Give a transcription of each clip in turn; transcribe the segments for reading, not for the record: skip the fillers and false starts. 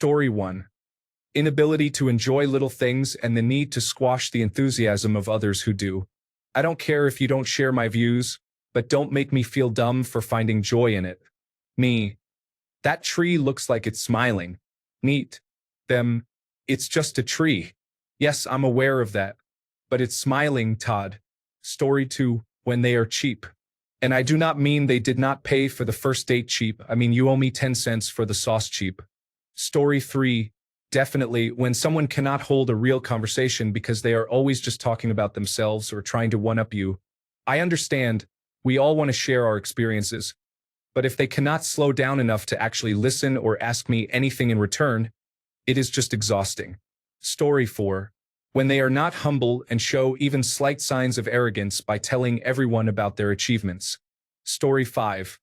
Story 1. Inability to enjoy little things and the need to squash the enthusiasm of others who do. I don't care if you don't share my views, but don't make me feel dumb for finding joy in it. Me. That tree looks like it's smiling. Neat. Them. It's just a tree. Yes, I'm aware of that. But it's smiling, Todd. Story 2. When they are cheap. And I do not mean they did not pay for the first date cheap. I mean you owe me 10 cents for the sauce cheap. Story 3. Definitely, when someone cannot hold a real conversation because they are always just talking about themselves or trying to one-up you. I understand, we all want to share our experiences. But if they cannot slow down enough to actually listen or ask me anything in return, it is just exhausting. Story 4. When they are not humble and show even slight signs of arrogance by telling everyone about their achievements. Story 5.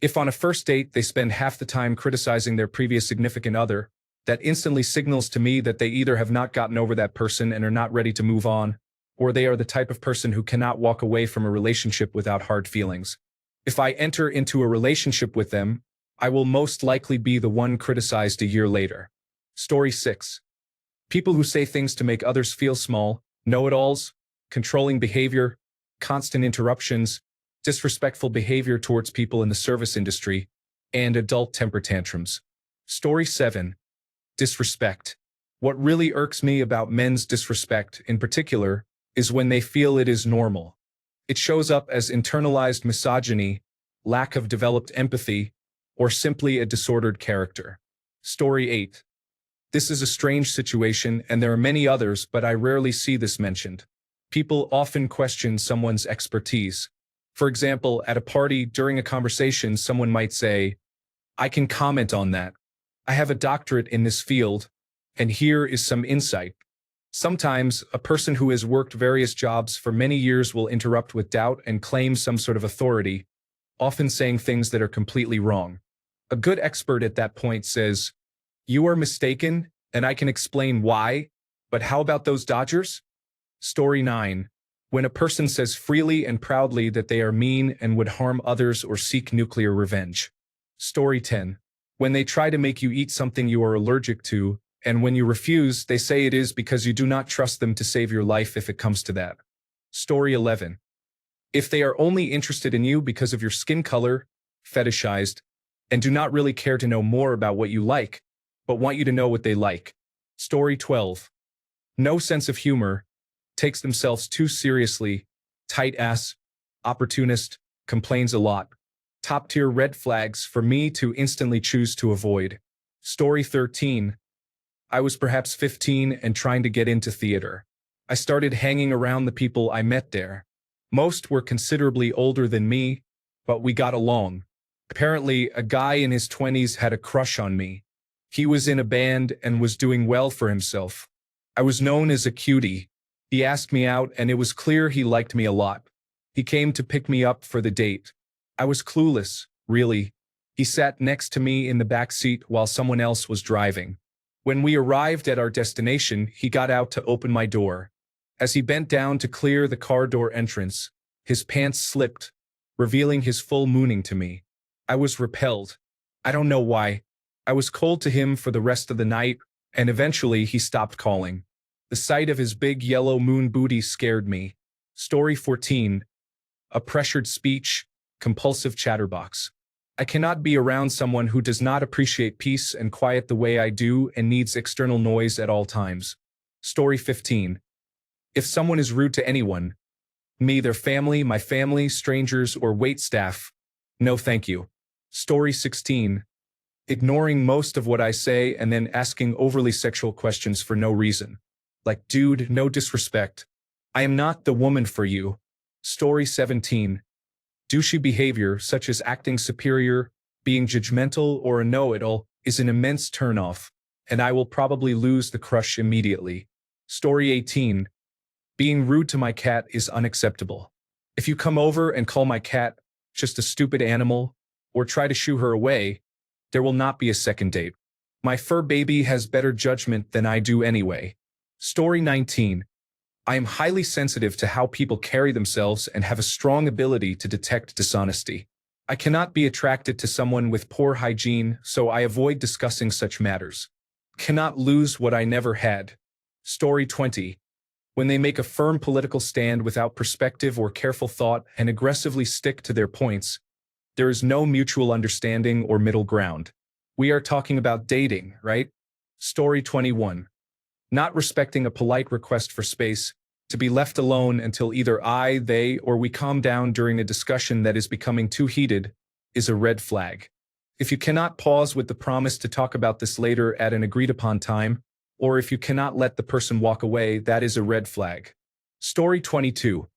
If on a first date they spend half the time criticizing their previous significant other, that instantly signals to me that they either have not gotten over that person and are not ready to move on, or they are the type of person who cannot walk away from a relationship without hard feelings. If I enter into a relationship with them, I will most likely be the one criticized a year later. Story 6. People who say things to make others feel small, know-it-alls, controlling behavior, constant interruptions, disrespectful behavior towards people in the service industry, and adult temper tantrums. Story 7. Disrespect. What really irks me about men's disrespect, in particular, is when they feel it is normal. It shows up as internalized misogyny, lack of developed empathy, or simply a disordered character. Story 8. This is a strange situation, and there are many others, but I rarely see this mentioned. People often question someone's expertise. For example, at a party, during a conversation, someone might say, "I can comment on that. I have a doctorate in this field, and here is some insight." Sometimes, a person who has worked various jobs for many years will interrupt with doubt and claim some sort of authority, often saying things that are completely wrong. A good expert at that point says, "You are mistaken, and I can explain why, but how about those Dodgers?" Story 9. When a person says freely and proudly that they are mean and would harm others or seek nuclear revenge. Story 10. When they try to make you eat something you are allergic to, and when you refuse, they say it is because you do not trust them to save your life if it comes to that. Story 11. If they are only interested in you because of your skin color, fetishized, and do not really care to know more about what you like, but want you to know what they like. Story 12. No sense of humor, takes themselves too seriously, tight ass, opportunist, complains a lot. Top tier red flags for me to instantly choose to avoid. Story 13. I was perhaps 15 and trying to get into theater. I started hanging around the people I met there. Most were considerably older than me, but we got along. Apparently, a guy in his 20s had a crush on me. He was in a band and was doing well for himself. I was known as a cutie. He asked me out and it was clear he liked me a lot. He came to pick me up for the date. I was clueless, really. He sat next to me in the back seat while someone else was driving. When we arrived at our destination, he got out to open my door. As he bent down to clear the car door entrance, his pants slipped, revealing his full mooning to me. I was repelled. I don't know why. I was cold to him for the rest of the night, and eventually he stopped calling. The sight of his big yellow moon booty scared me. Story 14. A pressured speech, compulsive chatterbox. I cannot be around someone who does not appreciate peace and quiet the way I do and needs external noise at all times. Story 15. If someone is rude to anyone, me, their family, my family, strangers, or wait staff, no thank you. Story 16. Ignoring most of what I say and then asking overly sexual questions for no reason. Like, dude, no disrespect. I am not the woman for you. Story 17. Douchey behavior, such as acting superior, being judgmental, or a know-it-all, is an immense turnoff, and I will probably lose the crush immediately. Story 18. Being rude to my cat is unacceptable. If you come over and call my cat just a stupid animal, or try to shoo her away, there will not be a second date. My fur baby has better judgment than I do anyway. Story 19. I am highly sensitive to how people carry themselves and have a strong ability to detect dishonesty. I cannot be attracted to someone with poor hygiene, so I avoid discussing such matters. Cannot lose what I never had. Story 20. When they make a firm political stand without perspective or careful thought and aggressively stick to their points, there is no mutual understanding or middle ground. We are talking about dating, right? Story 21. Not respecting a polite request for space, to be left alone until either I, they, or we calm down during a discussion that is becoming too heated, is a red flag. If you cannot pause with the promise to talk about this later at an agreed-upon time, or if you cannot let the person walk away, that is a red flag. Story 22.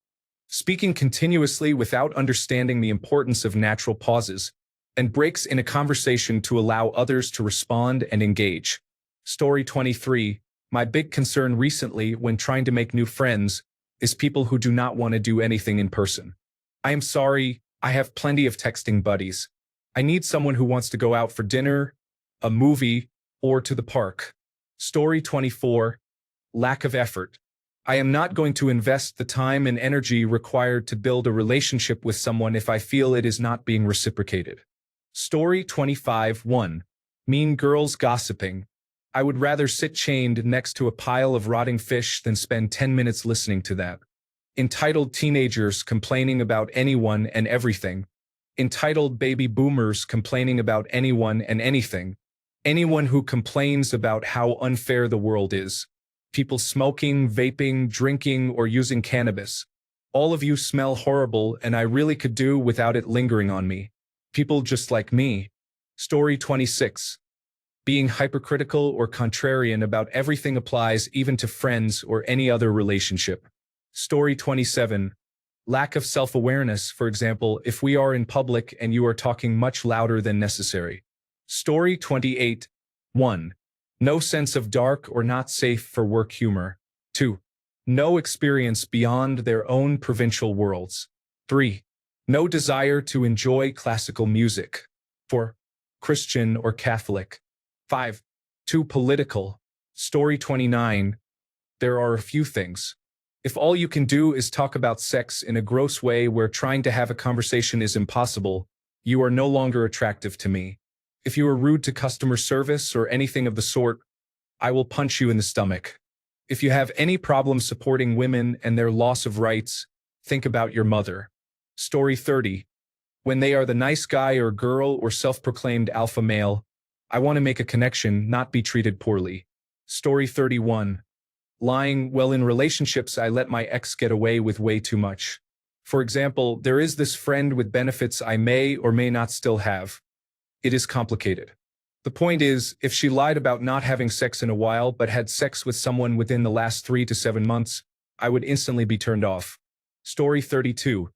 Speaking continuously without understanding the importance of natural pauses, and breaks in a conversation to allow others to respond and engage. Story 23. My big concern recently when trying to make new friends is people who do not want to do anything in person. I am sorry, I have plenty of texting buddies. I need someone who wants to go out for dinner, a movie, or to the park. Story 24. Lack of effort. I am not going to invest the time and energy required to build a relationship with someone if I feel it is not being reciprocated. Story 25. 1. Mean girls gossiping. I would rather sit chained next to a pile of rotting fish than spend 10 minutes listening to that. Entitled teenagers complaining about anyone and everything. Entitled baby boomers complaining about anyone and anything. Anyone who complains about how unfair the world is. People smoking, vaping, drinking, or using cannabis. All of you smell horrible and I really could do without it lingering on me. People just like me. Story 26. Being hypercritical or contrarian about everything applies even to friends or any other relationship. Story 27. Lack of self-awareness, for example, if we are in public and you are talking much louder than necessary. Story 28. 1. No sense of dark or not safe for work humor. 2. No experience beyond their own provincial worlds. 3. No desire to enjoy classical music. 4. Christian or Catholic. 5. Too political. Story 29. There are a few things. If all you can do is talk about sex in a gross way where trying to have a conversation is impossible, you are no longer attractive to me. If you are rude to customer service or anything of the sort, I will punch you in the stomach. If you have any problem supporting women and their loss of rights, think about your mother. Story 30. When they are the nice guy or girl or self-proclaimed alpha male, I want to make a connection, not be treated poorly. Story 31. Lying. Well, in relationships, I let my ex get away with way too much. For example, there is this friend with benefits I may or may not still have. It is complicated. The point is, if she lied about not having sex in a while but had sex with someone within the last 3 to 7 months, I would instantly be turned off. Story 32.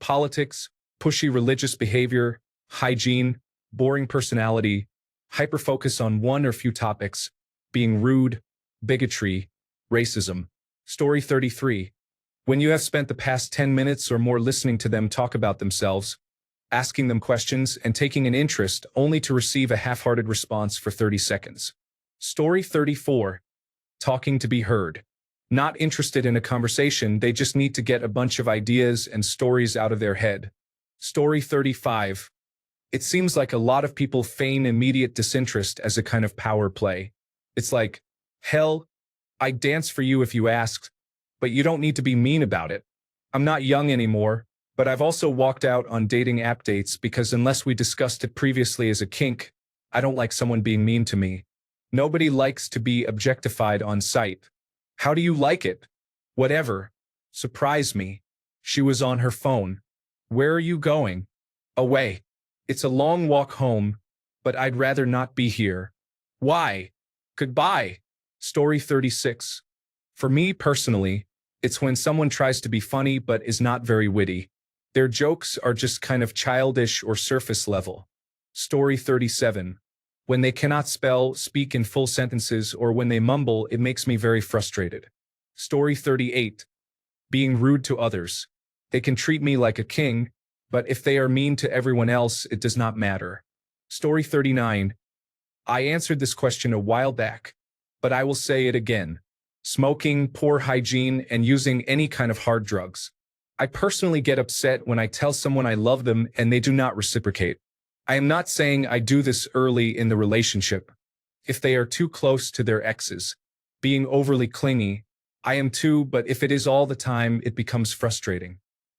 Politics, pushy religious behavior, hygiene, boring personality, hyperfocus on one or few topics, being rude, bigotry, racism. Story 33. When you have spent the past 10 minutes or more listening to them talk about themselves, asking them questions, and taking an interest only to receive a half-hearted response for 30 seconds. Story 34. Talking to be heard. Not interested in a conversation, they just need to get a bunch of ideas and stories out of their head. Story 35. It seems like a lot of people feign immediate disinterest as a kind of power play. It's like, hell, I'd dance for you if you asked, but you don't need to be mean about it. I'm not young anymore, but I've also walked out on dating app dates because unless we discussed it previously as a kink, I don't like someone being mean to me. Nobody likes to be objectified on sight. How do you like it? Whatever. Surprise me. She was on her phone. Where are you going? Away. It's a long walk home, but I'd rather not be here. Why? Goodbye. Story 36. For me personally, it's when someone tries to be funny but is not very witty. Their jokes are just kind of childish or surface level. Story 37. When they cannot spell, speak in full sentences, or when they mumble, it makes me very frustrated. Story 38. Being rude to others. They can treat me like a king, but if they are mean to everyone else, it does not matter. Story 39. I answered this question a while back, but I will say it again. Smoking, poor hygiene, and using any kind of hard drugs. I personally get upset when I tell someone I love them and they do not reciprocate. I am not saying I do this early in the relationship. If they are too close to their exes, being overly clingy, I am too, but if it is all the time, it becomes frustrating.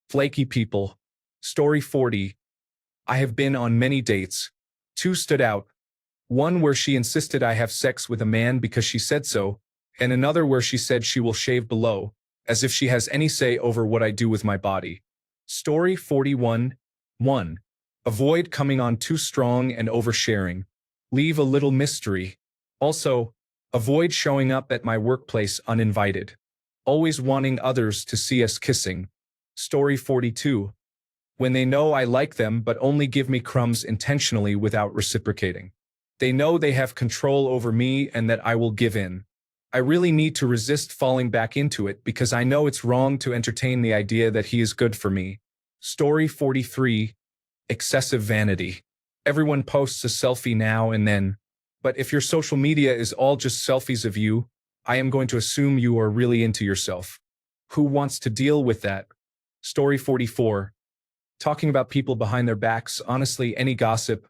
Flaky people. Story 40. I have been on many dates. Two stood out. One where she insisted I have sex with a man because she said so, and another where she said she will shave below, as if she has any say over what I do with my body. Story 41. 1. Avoid coming on too strong and oversharing. Leave a little mystery. Also, avoid showing up at my workplace uninvited. Always wanting others to see us kissing. Story 42. When they know I like them but only give me crumbs intentionally without reciprocating. They know they have control over me and that I will give in. I really need to resist falling back into it because I know it's wrong to entertain the idea that he is good for me. Story 43. Excessive vanity. Everyone posts a selfie now and then, but if your social media is all just selfies of you, I am going to assume you are really into yourself. Who wants to deal with that? Story 44. Talking about people behind their backs, honestly, any gossip.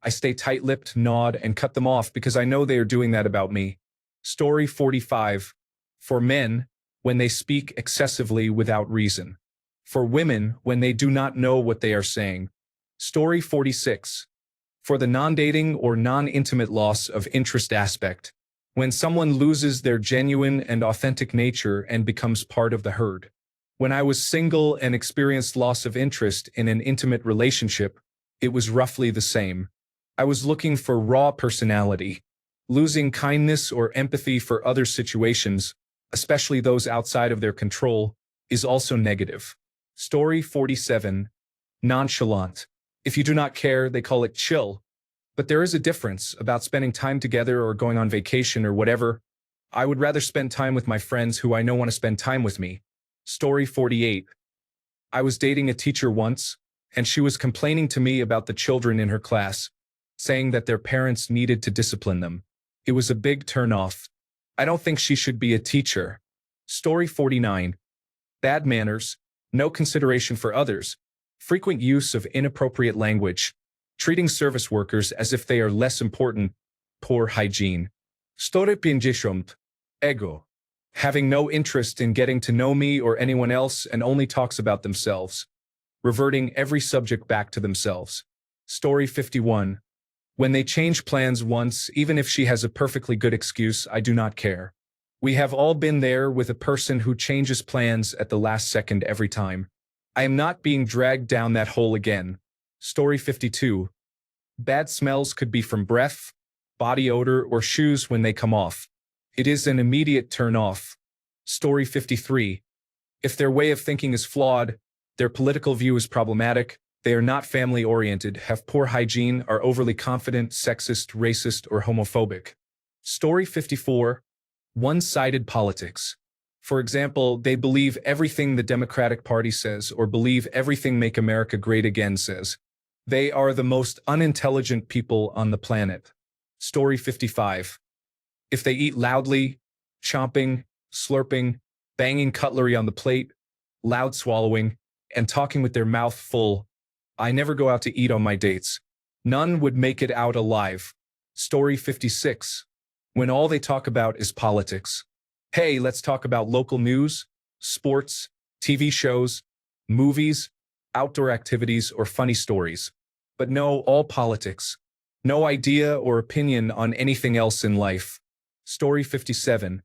I stay tight-lipped, nod, and cut them off because I know they are doing that about me. Story 45. For men, when they speak excessively without reason. For women, when they do not know what they are saying. Story 46. For the non-dating or non-intimate loss of interest aspect. When someone loses their genuine and authentic nature and becomes part of the herd. When I was single and experienced loss of interest in an intimate relationship, it was roughly the same. I was looking for raw personality. Losing kindness or empathy for other situations, especially those outside of their control, is also negative. Story 47. Nonchalant. If you do not care, they call it chill. But there is a difference about spending time together or going on vacation or whatever. I would rather spend time with my friends who I know want to spend time with me. Story 48. I was dating a teacher once, and she was complaining to me about the children in her class, saying that their parents needed to discipline them. It was a big turn-off. I don't think she should be a teacher. Story 49. Bad manners, no consideration for others, frequent use of inappropriate language, treating service workers as if they are less important, poor hygiene. Story 50. Ego. Having no interest in getting to know me or anyone else and only talks about themselves. Reverting every subject back to themselves. Story 51. When they change plans once, even if she has a perfectly good excuse, I do not care. We have all been there with a person who changes plans at the last second every time. I am not being dragged down that hole again. Story 52. Bad smells could be from breath, body odor, or shoes when they come off. It is an immediate turn-off. Story 53. If their way of thinking is flawed, their political view is problematic, they are not family-oriented, have poor hygiene, are overly confident, sexist, racist, or homophobic. Story 54. One-sided politics. For example, they believe everything the Democratic Party says or believe everything Make America Great Again says. They are the most unintelligent people on the planet. Story 55. If they eat loudly, chomping, slurping, banging cutlery on the plate, loud swallowing, and talking with their mouth full, I never go out to eat on my dates. None would make it out alive. Story 56. When all they talk about is politics. Hey, let's talk about local news, sports, TV shows, movies, outdoor activities, or funny stories. But no, all politics. No idea or opinion on anything else in life. Story 57.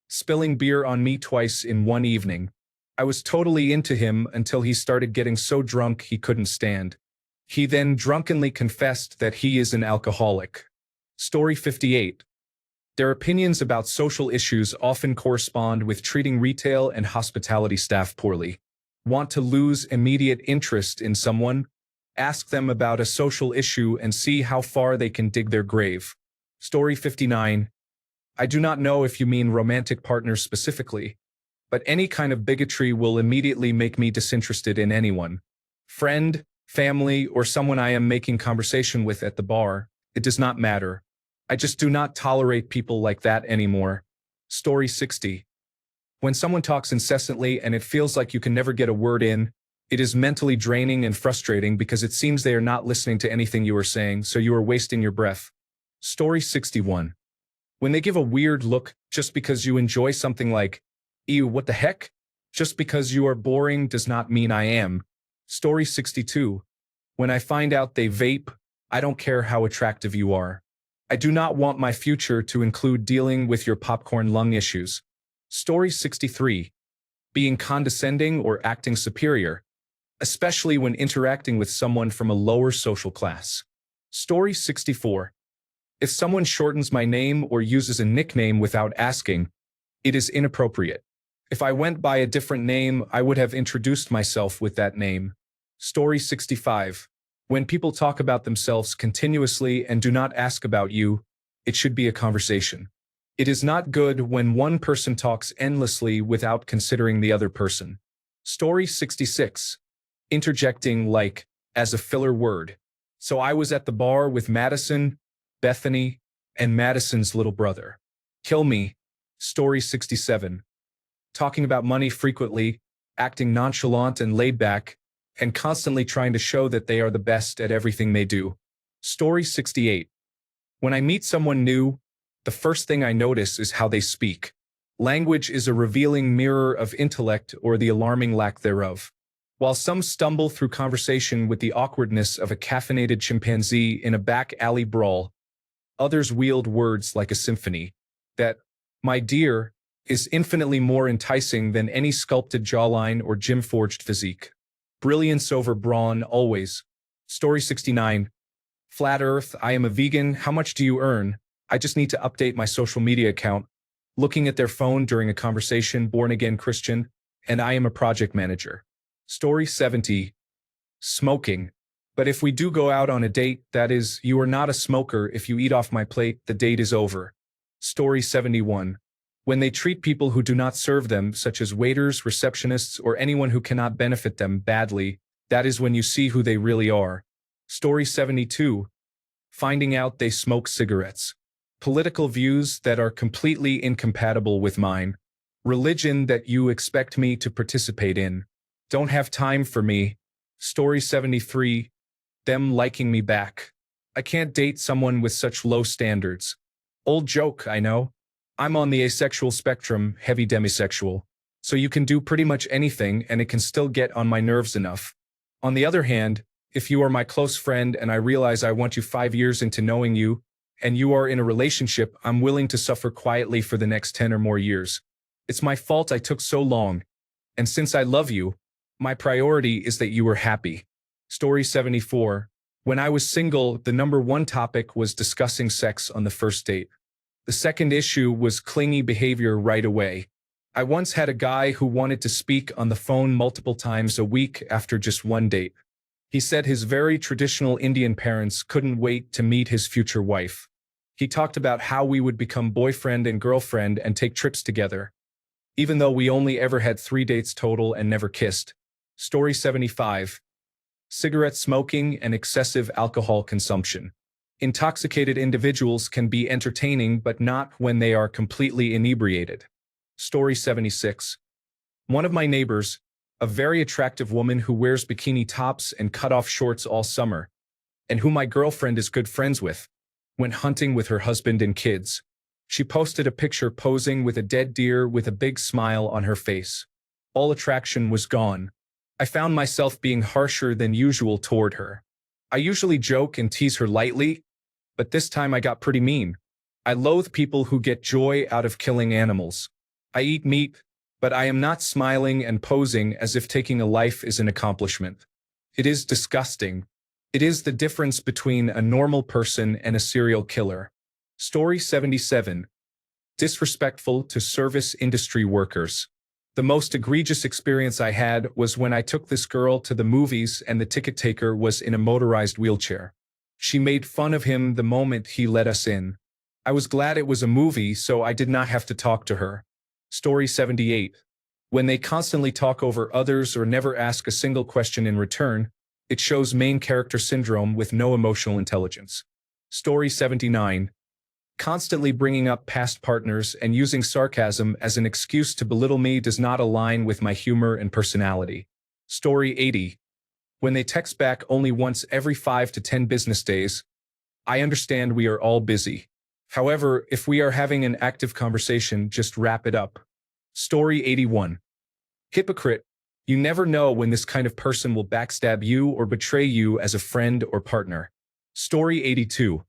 Spilling beer on me twice in one evening. I was totally into him until he started getting so drunk he couldn't stand. He then drunkenly confessed that he is an alcoholic. Story 58. Their opinions about social issues often correspond with treating retail and hospitality staff poorly. Want to lose immediate interest in someone? Ask them about a social issue and see how far they can dig their grave. Story 59. I do not know if you mean romantic partners specifically, but any kind of bigotry will immediately make me disinterested in anyone. Friend, family, or someone I am making conversation with at the bar, it does not matter. I just do not tolerate people like that anymore. Story 60. When someone talks incessantly and it feels like you can never get a word in, it is mentally draining and frustrating because it seems they are not listening to anything you are saying, so you are wasting your breath. Story 61. When they give a weird look just because you enjoy something like, ew, what the heck? Just because you are boring does not mean I am. Story 62. When I find out they vape, I don't care how attractive you are. I do not want my future to include dealing with your popcorn lung issues. Story 63. Being condescending or acting superior, especially when interacting with someone from a lower social class. Story 64. If someone shortens my name or uses a nickname without asking, it is inappropriate. If I went by a different name, I would have introduced myself with that name. Story 65. When people talk about themselves continuously and do not ask about you, it should be a conversation. It is not good when one person talks endlessly without considering the other person. Story 66. Interjecting like, as a filler word. So I was at the bar with Madison, Bethany, and Madison's little brother. Kill me. Story 67. Talking about money frequently, acting nonchalant and laid back, and constantly trying to show that they are the best at everything they do. Story 68. When I meet someone new, the first thing I notice is how they speak. Language is a revealing mirror of intellect or the alarming lack thereof. While some stumble through conversation with the awkwardness of a caffeinated chimpanzee in a back alley brawl, others wield words like a symphony. That, my dear, is infinitely more enticing than any sculpted jawline or gym-forged physique. Brilliance over brawn, always. Story 69. Flat Earth, I am a vegan, how much do you earn? I just need to update my social media account. Looking at their phone during a conversation, born-again Christian, and I am a project manager. Story 70. Smoking. But if we do go out on a date, that is, you are not a smoker. If you eat off my plate, the date is over. Story 71. When they treat people who do not serve them, such as waiters, receptionists, or anyone who cannot benefit them, badly, that is when you see who they really are. Story 72. Finding out they smoke cigarettes. Political views that are completely incompatible with mine. Religion that you expect me to participate in. Don't have time for me. Story 73. Them liking me back. I can't date someone with such low standards. Old joke, I know. I'm on the asexual spectrum, heavy demisexual. So you can do pretty much anything and it can still get on my nerves enough. On the other hand, if you are my close friend and I realize I want you 5 years into knowing you, and you are in a relationship, I'm willing to suffer quietly for the next 10 or more years. It's my fault I took so long. And since I love you, my priority is that you are happy. Story 74. When I was single, the #1 topic was discussing sex on the first date. The second issue was clingy behavior right away. I once had a guy who wanted to speak on the phone multiple times a week after just one date. He said his very traditional Indian parents couldn't wait to meet his future wife. He talked about how we would become boyfriend and girlfriend and take trips together, even though we only ever had 3 dates total and never kissed. Story 75. Cigarette smoking and excessive alcohol consumption. Intoxicated individuals can be entertaining but not when they are completely inebriated. Story 76. One of my neighbors, a very attractive woman who wears bikini tops and cut-off shorts all summer, and who my girlfriend is good friends with, went hunting with her husband and kids. She posted a picture posing with a dead deer with a big smile on her face. All attraction was gone. I found myself being harsher than usual toward her. I usually joke and tease her lightly, but this time I got pretty mean. I loathe people who get joy out of killing animals. I eat meat, but I am not smiling and posing as if taking a life is an accomplishment. It is disgusting. It is the difference between a normal person and a serial killer. Story 77. Disrespectful to service industry workers. The most egregious experience I had was when I took this girl to the movies and the ticket taker was in a motorized wheelchair. She made fun of him the moment he let us in. I was glad it was a movie, so I did not have to talk to her. Story 78. When they constantly talk over others or never ask a single question in return, it shows main character syndrome with no emotional intelligence. Story 79. Constantly bringing up past partners and using sarcasm as an excuse to belittle me does not align with my humor and personality. Story 80. When they text back only once every 5 to 10 business days, I understand we are all busy. However, if we are having an active conversation, just wrap it up. Story 81. Hypocrite. You never know when this kind of person will backstab you or betray you as a friend or partner. Story 82.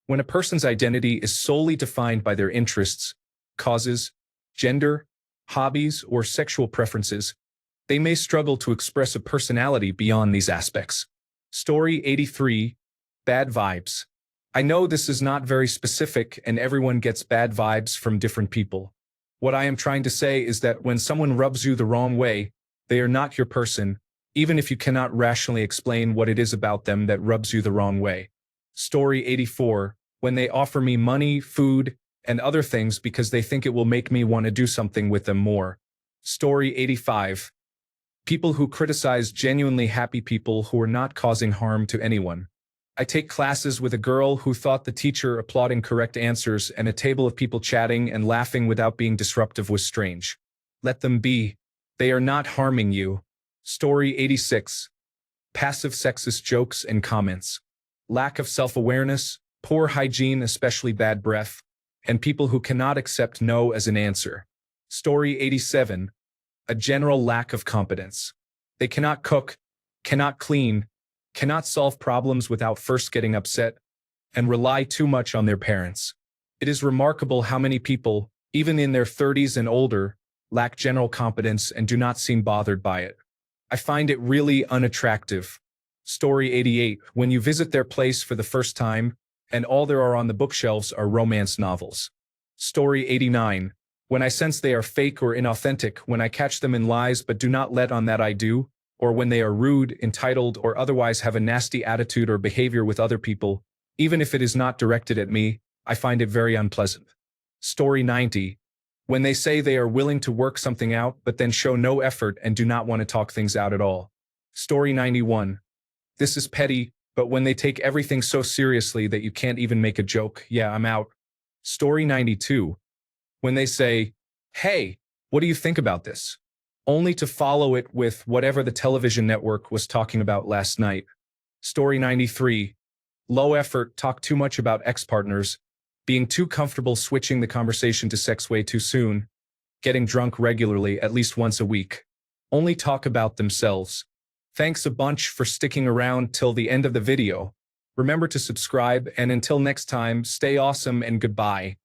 When a person's identity is solely defined by their interests, causes, gender, hobbies, or sexual preferences, they may struggle to express a personality beyond these aspects. Story 83. Bad vibes. I know this is not very specific and everyone gets bad vibes from different people. What I am trying to say is that when someone rubs you the wrong way, they are not your person, even if you cannot rationally explain what it is about them that rubs you the wrong way. Story 84. When they offer me money, food, and other things because they think it will make me want to do something with them more. Story 85. People who criticize genuinely happy people who are not causing harm to anyone. I take classes with a girl who thought the teacher applauding correct answers and a table of people chatting and laughing without being disruptive was strange. Let them be. They are not harming you. Story 86. Passive sexist jokes and comments. Lack of self-awareness, poor hygiene, especially bad breath, and people who cannot accept no as an answer. Story 87. A general lack of competence. They cannot cook, cannot clean, cannot solve problems without first getting upset, and rely too much on their parents. It is remarkable how many people, even in their 30s and older, lack general competence and do not seem bothered by it. I find it really unattractive. Story 88. When you visit their place for the first time, and all there are on the bookshelves are romance novels. Story 89. When I sense they are fake or inauthentic, when I catch them in lies but do not let on that I do, or when they are rude, entitled, or otherwise have a nasty attitude or behavior with other people, even if it is not directed at me, I find it very unpleasant. Story 90. When they say they are willing to work something out but then show no effort and do not want to talk things out at all. Story 91. This is petty, but when they take everything so seriously that you can't even make a joke, yeah, I'm out. Story 92. When they say, hey, what do you think about this? Only to follow it with whatever the television network was talking about last night. Story 93. Low effort, talk too much about ex-partners, being too comfortable switching the conversation to sex way too soon, getting drunk regularly at least once a week. Only talk about themselves. Thanks a bunch for sticking around till the end of the video. Remember to subscribe, and until next time, stay awesome and goodbye.